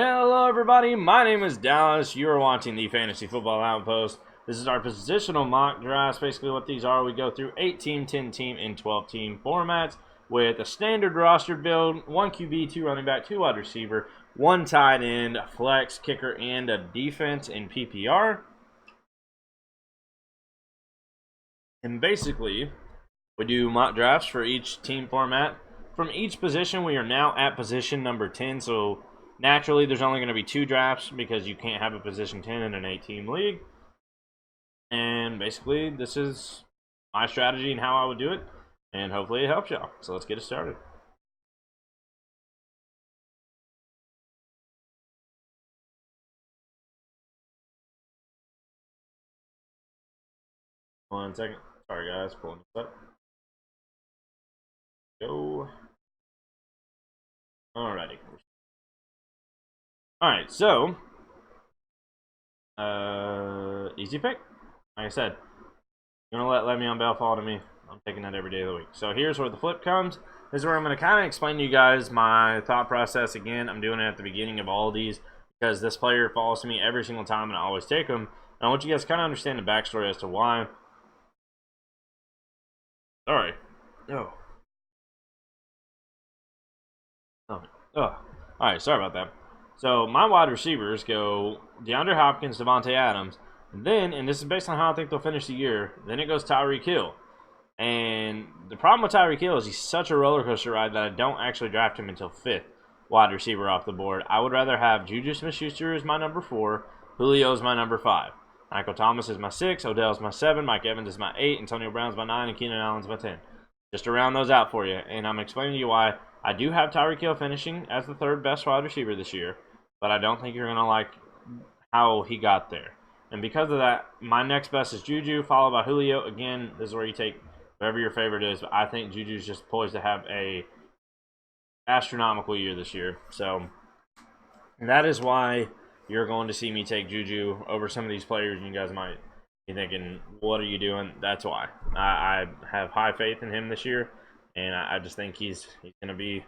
Hello, everybody. My name is Dallas. You are watching the Fantasy Football Outpost. This is our positional mock drafts. Basically, what these are, we go through 8-team, 10-team, and 12-team formats with a standard roster build: 1 QB, 2 running back, 2 wide receiver, 1 tight end, a flex, kicker, and a defense in PPR. And basically, we do mock drafts for each team format. From each position, we are now at position number 10, so naturally, there's only going to be 2 drafts because you can't have a position 10 in an 8-team league. And basically, this is my strategy and how I would do it, and hopefully it helps y'all. So let's get it started. One second. Sorry, guys. Pulling this up. Go. Alrighty. Alright, so easy pick. Like I said, you're gonna let Le'Veon Bell fall to me. I'm taking that every day of the week. So here's where the flip comes. This is where I'm going to kind of explain to you guys my thought process. Again, I'm doing it at the beginning of all these because this player falls to me every single time, and I always take him. And I want you guys to kind of understand the backstory as to why. Sorry. Oh. Oh. All right, sorry about that. So my wide receivers go DeAndre Hopkins, Devontae Adams, and then, and this is based on how I think they'll finish the year, then it goes Tyreek Hill. And the problem with Tyreek Hill is he's such a roller coaster ride that I don't actually draft him until 5th wide receiver off the board. I would rather have Juju Smith-Schuster as my number 4, Julio is my number 5, Michael Thomas is my 6, Odell is my 7, Mike Evans is my 8, Antonio Brown's my 9, and Keenan Allen's my 10. Just to round those out for you, and I'm explaining to you why I do have Tyreek Hill finishing as the 3rd best wide receiver this year, but I don't think you're going to like how he got there. And because of that, my next best is Juju, followed by Julio. Again, this is where you take whoever your favorite is, but I think Juju's just poised to have a astronomical year this year. So that is why you're going to see me take Juju over some of these players. You guys might be thinking, what are you doing? That's why. I have high faith in him this year, and I just think he's going to be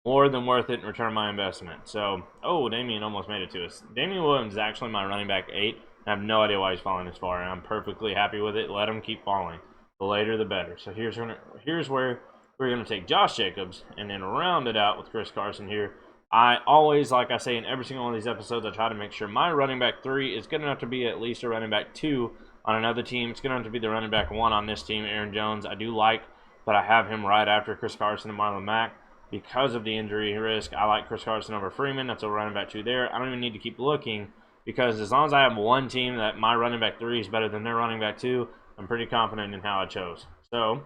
more than worth it in return on my investment. So, Damian almost made it to us. Damian Williams is actually my running back 8. I have no idea why he's falling this far, and I'm perfectly happy with it. Let him keep falling. The later, the better. So here's where we're going to take Josh Jacobs and then round it out with Chris Carson here. I always, like I say in every single one of these episodes, I try to make sure my running back 3 is good enough to be at least a running back 2 on another team. It's good enough to be the running back 1 on this team. Aaron Jones, I do like, but I have him right after Chris Carson and Marlon Mack. Because of the injury risk, I like Chris Carson over Freeman. That's a running back 2 there. I don't even need to keep looking because as long as I have one team that my running back 3 is better than their running back 2, I'm pretty confident in how I chose. So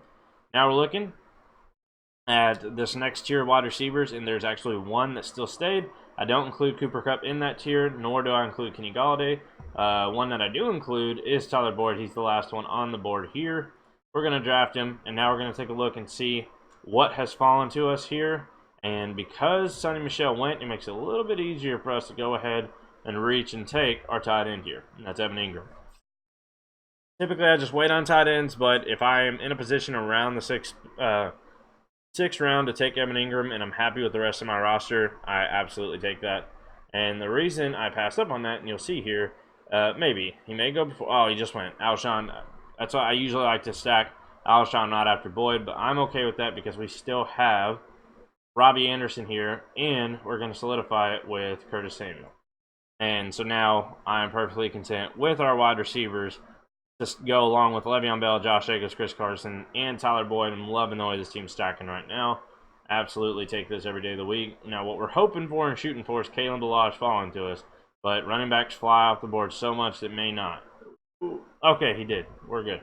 now we're looking at this next tier of wide receivers, and there's actually one that still stayed. I don't include Cooper Kupp in that tier, nor do I include Kenny Golladay. One that I do include is Tyler Boyd. He's the last one on the board here. We're going to draft him, and now we're going to take a look and see what has fallen to us here. And because Sonny Michel went, it makes it a little bit easier for us to go ahead and reach and take our tight end here, and that's Evan Ingram. Typically, I just wait on tight ends, but if I am in a position around the sixth round to take Evan Ingram and I'm happy with the rest of my roster, I absolutely take that. And the reason I passed up on that, and you'll see here, maybe he may go before. Oh, he just went Alshon. That's why I usually like to stack Alshon not after Boyd, but I'm okay with that because we still have Robbie Anderson here, and we're going to solidify it with Curtis Samuel. And so now I'm perfectly content with our wide receivers to go along with Le'Veon Bell, Josh Jacobs, Chris Carson, and Tyler Boyd. I'm loving the way this team's stacking right now. Absolutely take this every day of the week. Now, what we're hoping for and shooting for is Kalen Ballage falling to us, but running backs fly off the board so much that may not. Okay, he did. We're good.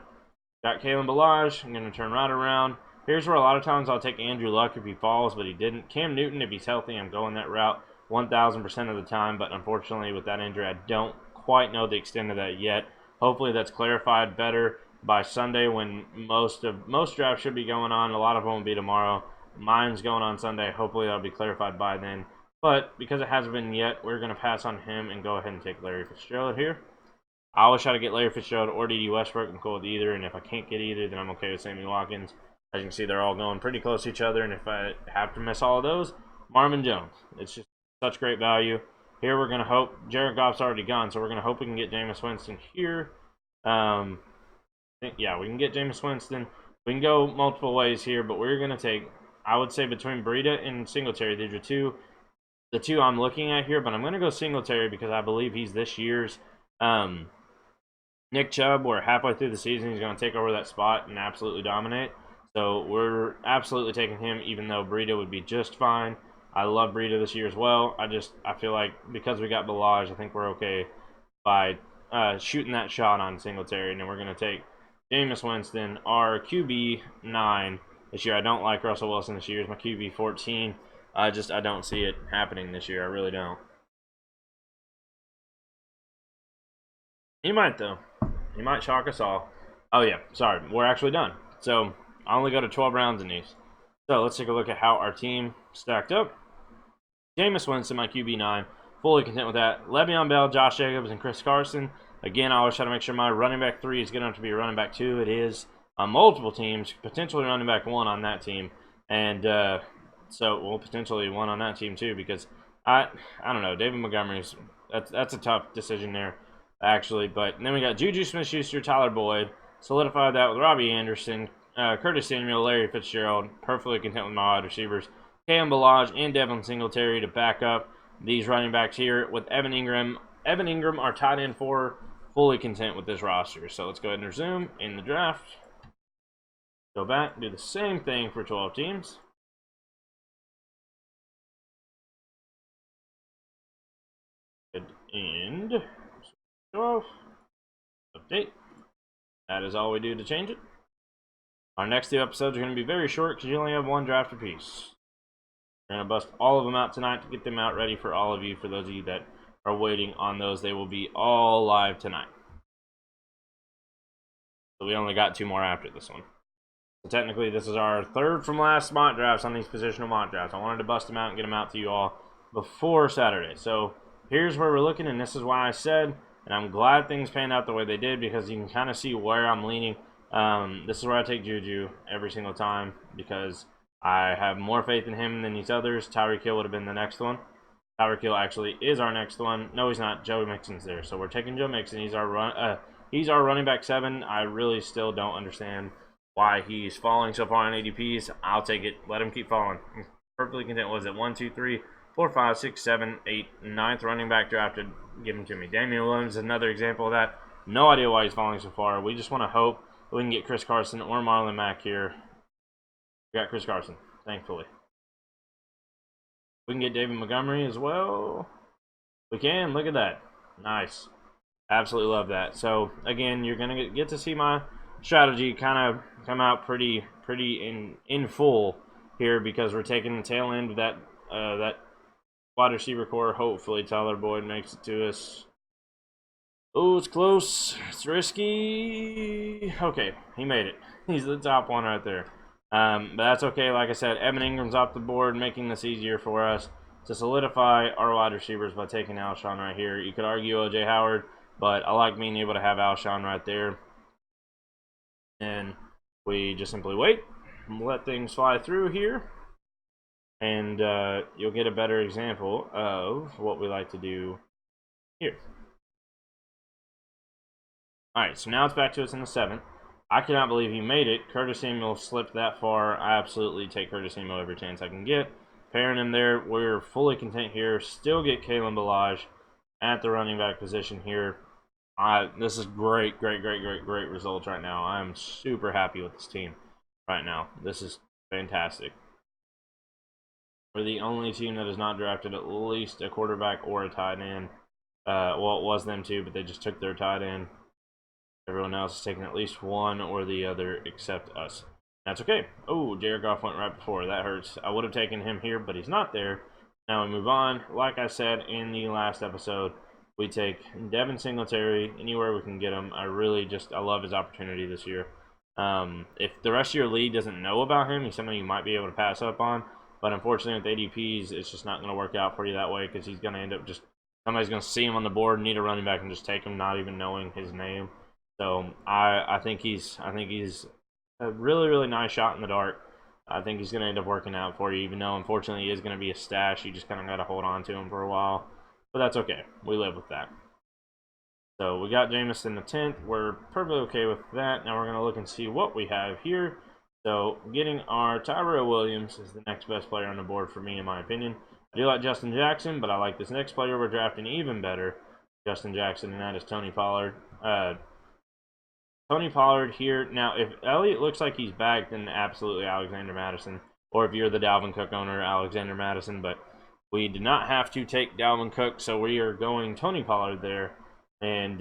Got Kalen Ballage. I'm going to turn right around. Here's where a lot of times I'll take Andrew Luck if he falls, but he didn't. Cam Newton, if he's healthy, I'm going that route 1,000% of the time, but unfortunately with that injury, I don't quite know the extent of that yet. Hopefully that's clarified better by Sunday when most drafts should be going on. A lot of them will be tomorrow. Mine's going on Sunday. Hopefully that'll be clarified by then. But because it hasn't been yet, we're going to pass on him and go ahead and take Larry Fitzgerald here. I always try to get Larry Fitzgerald or D.D. Westbrook. I'm cool with either, and if I can't get either, then I'm okay with Sammy Watkins. As you can see, they're all going pretty close to each other, and if I have to miss all of those, Marvin Jones. It's just such great value. Here we're going to hope Jared Goff's already gone, so we're going to hope we can get Jameis Winston here. Yeah, we can get Jameis Winston. We can go multiple ways here, but we're going to take, I would say, between Breida and Singletary. These are the two I'm looking at here, but I'm going to go Singletary because I believe he's this year's Nick Chubb. We're halfway through the season. He's going to take over that spot and absolutely dominate. So we're absolutely taking him, even though Breida would be just fine. I love Breida this year as well. I feel like because we got Balaj, I think we're okay by shooting that shot on Singletary, and then we're going to take Jameis Winston, our QB 9 this year. I don't like Russell Wilson this year. It's my QB 14. I don't see it happening this year. I really don't. He might though. He might shock us all. Oh yeah, sorry, we're actually done. So I only go to 12 rounds in these. So let's take a look at how our team stacked up. Jameis Winston, my QB9. Fully content with that. Le'Veon Bell, Josh Jacobs, and Chris Carson. Again, I always try to make sure my running back 3 is good enough to be a running back 2. It is on multiple teams, potentially running back 1 on that team. And so we'll potentially 1 on that team too, because I don't know. David Montgomery's, that's a tough decision there, actually. But then we got Juju Smith-Schuster, Tyler Boyd. Solidified that with Robbie Anderson, Curtis Samuel, Larry Fitzgerald. Perfectly content with my wide receivers. Cam Balaj and Devin Singletary to back up these running backs here with Evan Ingram. Evan Ingram, our tight end 4, fully content with this roster. So let's go ahead and resume in the draft. Go back, do the same thing for 12 teams. And 12. Update. That is all we do to change it. Our next 2 episodes are going to be very short because you only have 1 draft apiece. We're going to bust all of them out tonight to get them out ready for all of you. For those of you that are waiting on those, they will be all live tonight. So we only got 2 more after this one. So technically, this is our 3rd from last mock drafts on these positional mock drafts. I wanted to bust them out and get them out to you all before Saturday. So here's where we're looking, and this is why I said, and I'm glad things panned out the way they did, because you can kind of see where I'm leaning. This is where I take Juju every single time, because I have more faith in him than these others. Tyreek Hill would have been the next one. Tyreek Hill actually is our next one. No, he's not. Joe Mixon's there. So we're taking Joe Mixon. He's our running back 7. I really still don't understand why he's falling so far in ADPs. I'll take it. Let him keep falling. I'm perfectly content. Was it 1, 2, 3, 4, 5, 6, 7, 8, 9th running back drafted? Give him to me. Damian Williams is another example of that. No idea why he's falling so far. We just want to hope we can get Chris Carson or Marlon Mack here. We got Chris Carson, thankfully. We can get David Montgomery as well. We can. Look at that. Nice. Absolutely love that. So, again, you're going to get to see my strategy kind of come out pretty in full here, because we're taking the tail end of that wide receiver core. Hopefully, Tyler Boyd makes it to us. Oh, it's close. It's risky. Okay, he made it. He's the top one right there. But that's okay. Like I said, Evan Ingram's off the board, making this easier for us to solidify our wide receivers by taking Alshon right here. You could argue O.J. Howard, but I like being able to have Alshon right there. And we just simply wait and let things fly through here. And you'll get a better example of what we like to do here. Alright, so now it's back to us in the 7th. I cannot believe he made it. Curtis Samuel slipped that far. I absolutely take Curtis Samuel every chance I can get. Pairing him there, we're fully content here. Still get Kalen Balaj at the running back position here. This is great results right now. I'm super happy with this team right now. This is fantastic. We're the only team that has not drafted at least a quarterback or a tight end. Well, it was them too, but they just took their tight end. Everyone else is taking at least one or the other except us. That's okay. Oh, Jared Goff went right before. That hurts. I would have taken him here, but he's not there. Now we move on. Like I said in the last episode, we take Devin Singletary anywhere we can get him. I love his opportunity this year. If the rest of your league doesn't know about him, he's something you might be able to pass up on. But unfortunately, with ADPs, it's just not going to work out for you that way, because he's going to end up somebody's going to see him on the board, need a running back, and just take him, not even knowing his name. So I think he's a really nice shot in the dark. I think he's going to end up working out for you, even though unfortunately he is going to be a stash. You just kind of got to hold on to him for a while. But that's okay. We live with that. So we got Jameis in the 10th. We're perfectly okay with that. Now we're going to look and see what we have here. So getting our Tyrell Williams is the next best player on the board for me, in my opinion. I do like Justin Jackson, but I like this next player we're drafting even better. Justin Jackson, and that is Tony Pollard. Tony Pollard here. Now, if Elliott looks like he's back, then absolutely Alexander Madison. Or if you're the Dalvin Cook owner, Alexander Madison. But we did not have to take Dalvin Cook, so we are going Tony Pollard there. And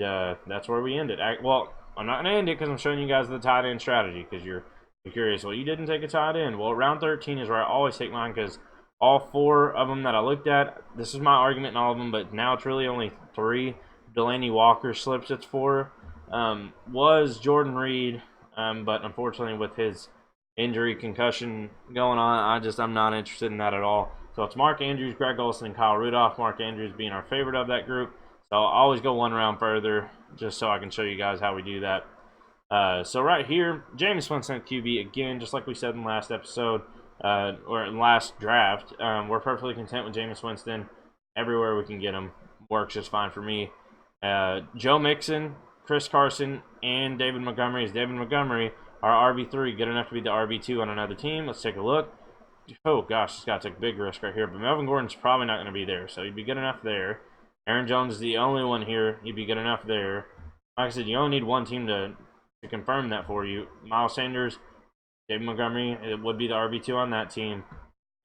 that's where we ended. Well, I'm not going to end it because I'm showing you guys the tight end strategy because you're curious. Well, you didn't take a tight end. Well, round 13 is where I always take mine because all 4 of them that I looked at, this is my argument in all of them, but now it's really only 3. Delaney Walker slips its 4. Was Jordan Reed, but unfortunately with his injury, concussion going on, I'm not interested in that at all. So it's Mark Andrews, Greg Olsen, and Kyle Rudolph. Mark Andrews being our favorite of that group. So I'll always go 1 round further just so I can show you guys how we do that. So right here, Jameis Winston at QB again, just like we said in the last episode, or in last draft. We're perfectly content with Jameis Winston. Everywhere we can get him works just fine for me. Joe Mixon, Chris Carson, and David Montgomery. Is David Montgomery our RB3 good enough to be the RB2 on another team? Let's take a look. Oh gosh, this guy took a big risk right here, but Melvin Gordon's probably not going to be there, so he'd be good enough there. Aaron Jones is the only one here. He'd be good enough there. Like I said, you only need 1 team to confirm that for you. Miles Sanders, David Montgomery, it would be the RB2 on that team.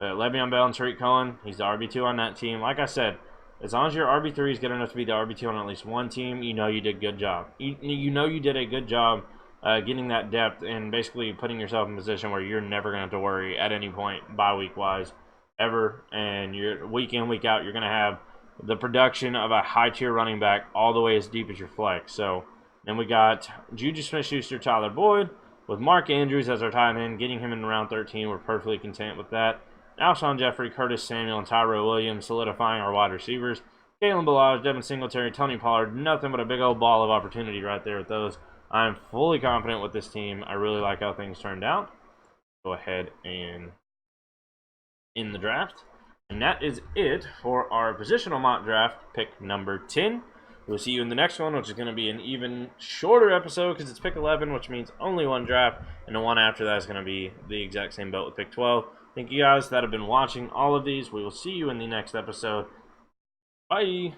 Le'Veon Bell and Tariq Cohen, he's the RB2 on that team. Like I said, as long as your RB3 is good enough to be the RB2 on at least 1 team, you know you did a good job. You know you did a good job getting that depth and basically putting yourself in a position where you're never going to have to worry at any point bye-week wise ever. And you're week in, week out, you're going to have the production of a high-tier running back all the way as deep as your flex. So then we got Juju Smith-Schuster, Tyler Boyd, with Mark Andrews as our tight end, getting him in round 13. We're perfectly content with that. Alshon Jeffrey, Curtis Samuel, and Tyrell Williams solidifying our wide receivers. Kalen Ballage, Devin Singletary, Tony Pollard, nothing but a big old ball of opportunity right there with those. I'm fully confident with this team. I really like how things turned out. Go ahead and end the draft. And that is it for our positional mock draft, pick number 10. We'll see you in the next one, which is going to be an even shorter episode because it's pick 11, which means only 1 draft. And the one after that is going to be the exact same boat with pick 12. Thank you guys that have been watching all of these. We will see you in the next episode. Bye.